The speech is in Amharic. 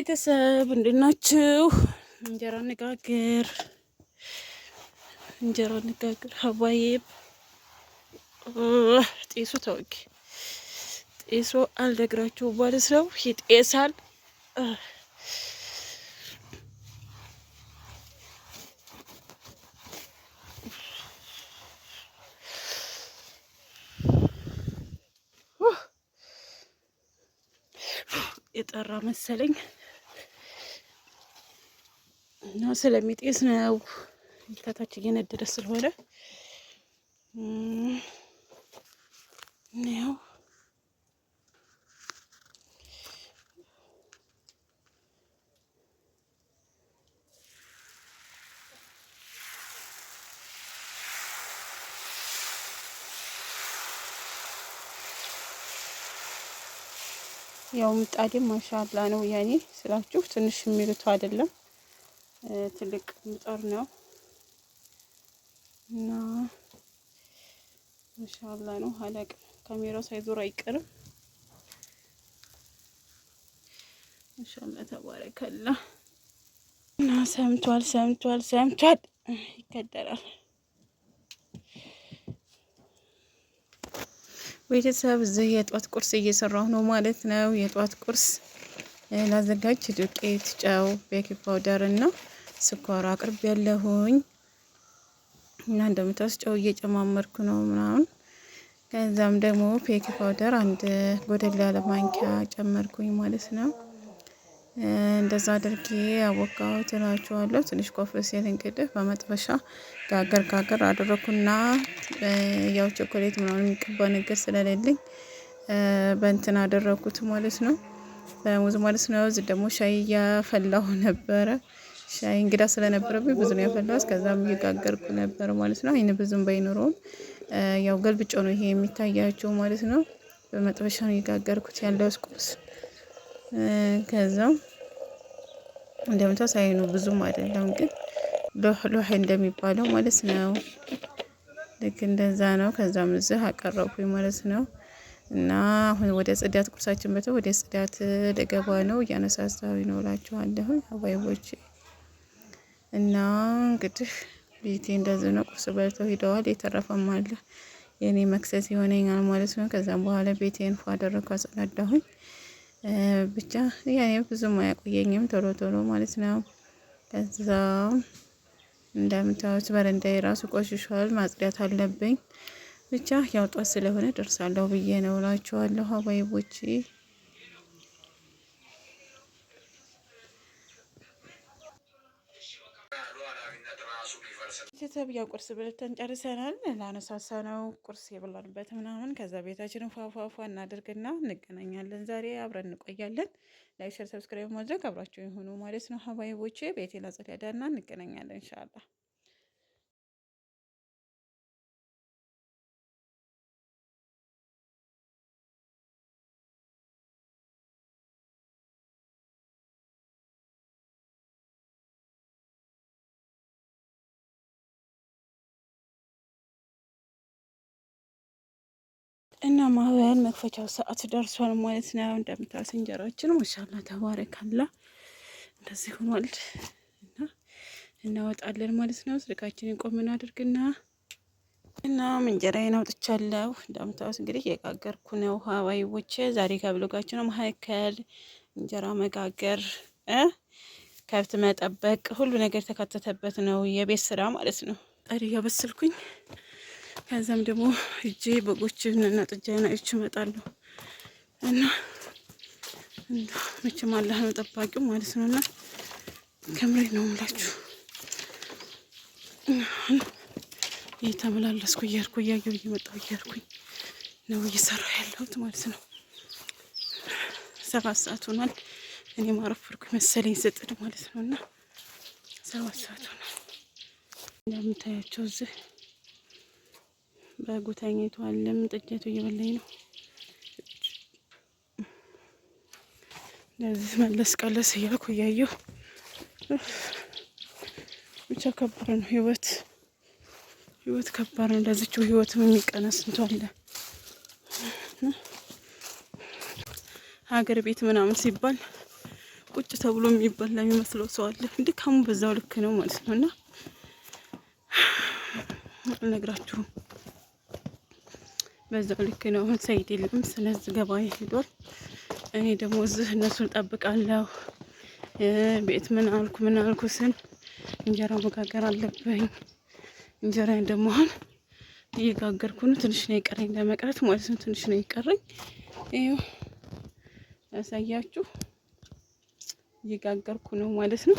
ቤተሰብ እንዴት ናችሁ? እንጀራ እንጋግር ሀዋዬ ጤሱ ተወጊ ጤሱ አልነግራችሁ ማለት ነው። ይጤሳል። የጠራ መሰለኝ እና ስለሚጤስ ነው። ከታች እየነደደ ስለሆነ ነው። ያው ምጣዴም ማሻአላ ነው። ያኔ ስላችሁ ትንሽ የሚሉት አይደለም፣ ትልቅ ምጣድ ነው እና ማሻአላ ነው። ሀላቅ ካሜራው ሳይዞር አይቀርም። ማሻአላ ተባረከላ እና ሰምቷል ይከደራል። ቤተሰብ እዚህ የጧት ቁርስ እየሰራሁ ነው ማለት ነው። የጧት ቁርስ ላዘጋጅ ዱቄት፣ ጨው፣ ቤኪንግ ፓውደር እና ስኳር አቅርብ ያለሁኝ እና እንደምታስ ጨው እየጨማመርኩ ነው ምናምን። ከዛም ደግሞ ቤኪንግ ፓውደር አንድ ጎደል ያለ ማንኪያ ጨመርኩኝ ማለት ነው። እንደዛ አድርጌ አቦካሁት እላችኋለሁ። ትንሽ ኮፍ ሲል እንግዲህ በመጥበሻ ጋገር አደረኩና ያው ቾኮሌት ምናምን የሚቀባ ነገር ስለሌለኝ በእንትን አደረኩት ማለት ነው፣ በሙዝ ማለት ነው። እዚህ ደግሞ ሻይ እያፈላሁ ነበረ። ሻይ እንግዳ ስለነበረብኝ ብዙ ነው ያፈላሁት። ከዛም እየጋገርኩ ነበር ማለት ነው። አይነ ብዙም ባይኖረውም ያው ገልብጮ ነው ይሄ የሚታያቸው ማለት ነው። በመጥበሻ ነው እየጋገርኩት ያለው ቁርስ። ከዛም እንደምታውቁ ሳይኑ ብዙም አይደለም ግን ሎህ እንደሚባለው ማለት ነው። ልክ እንደዛ ነው። ከዛም እዚህ አቀረብኩኝ ማለት ነው። እና አሁን ወደ ጽዳት ቁርሳችን ወደ ጽዳት ልገባ ነው። እያነሳሳሁኝ ነው እላችኋለሁ ሀባይቦቼ። እና እንግዲህ ቤቴ እንደዚህ ነው። ቁርስ በልተው ሄደዋል። የተረፈም አለ የኔ መክሰስ ይሆነኛል ማለት ነው። ከዛም በኋላ ቤቴን ፏ አደረኩ፣ አጸዳዳሁኝ። ብቻ ያኔ ብዙም አያቆየኝም ቶሎ ማለት ነው። ከዛ እንደምታዩት በረንዳዬ ራሱ ቆሽሿል፣ ማጽዳት አለብኝ። ብቻ ያው ጧት ስለሆነ ደርሳለሁ ብዬ ነው እላችኋለሁ ሀባይቦቼ። ቤተሰብ ቁርስ በልተን ጨርሰናል። ላነሳሳ ነው ቁርስ የበላንበት ምናምን። ከዛ ቤታችንን ፏፏፏ እናደርግና እንገናኛለን። ዛሬ አብረን እንቆያለን። ላይክ፣ ሼር፣ ሰብስክራይብ ማድረግ አብራችሁ ይሁኑ ማለት ነው ሀባይቦቼ። ቤቴን አጸዳዳና እንገናኛለን ኢንሻአላህ። እና ማህበል መክፈቻው ሰዓት ደርሷል ማለት ነው። እንደምታዩት እንጀራችን ማሻአላ ተባረካላ እንደዚህ ሆኗል። እና እናወጣለን ማለት ነው። ስልካችንን ቆም እናድርግና እና እንጀራዬን አውጥቻለሁ። እንደምታዩት እንግዲህ የጋገርኩ ነው ሀባይቦቼ። ዛሬ ከብሎጋችን መካከል እንጀራ መጋገር፣ ከብት መጠበቅ፣ ሁሉ ነገር ተካተተበት ነው የቤት ስራ ማለት ነው። ጣሪ ያበስልኩኝ። ከዛም ደግሞ እጄ በጎችን እና ጥጃና እቺ እመጣለሁ እና መቼም አላህ ነው ጠባቂው ማለት ነውና ከምሬ ነው የምላችሁ። እየተመላለስኩ እያየሁ እየመጣሁ እያልኩኝ ነው እየሰራሁ ያለሁት ማለት ነው። 7 ሰዓት ሆኗል። እኔ ማረፈርኩኝ መሰለኝ ስጥድ ማለት ነውና 7 ሰዓት ሆኗል። እንደምታያቸው እዚህ በጉታኝቱ አለም ጥጀቱ እየበላኝ ነው። ለዚህ መለስ ቀለስ እያልኩ እያየሁ ብቻ ከባድ ነው ህይወት ከባድ ነው። ለዚችው ህይወትም የሚቀነስ እንትን አለ። ሀገር ቤት ምናምን ሲባል ቁጭ ተብሎ የሚበላ የሚመስለው ሰው አለ። ድካሙ በዛው ልክ ነው ማለት ነውና አልነግራችሁም። በዛው ልክ ነው። አሁን ሰይድ የለም፣ ስለዚህ ገበያ ሄዷል። እኔ ደግሞ እዚህ እነሱን ጠብቃለሁ። ቤት ምን አልኩ ስል እንጀራ መጋገር አለብኝ። እንጀራዬን ደግሞ አሁን እየጋገርኩ ነው። ትንሽ ነው የቀረኝ ለመቅረት ማለት ነው። ትንሽ ነው የቀረኝ። ይኸው ያሳያችሁ እየጋገርኩ ነው ማለት ነው።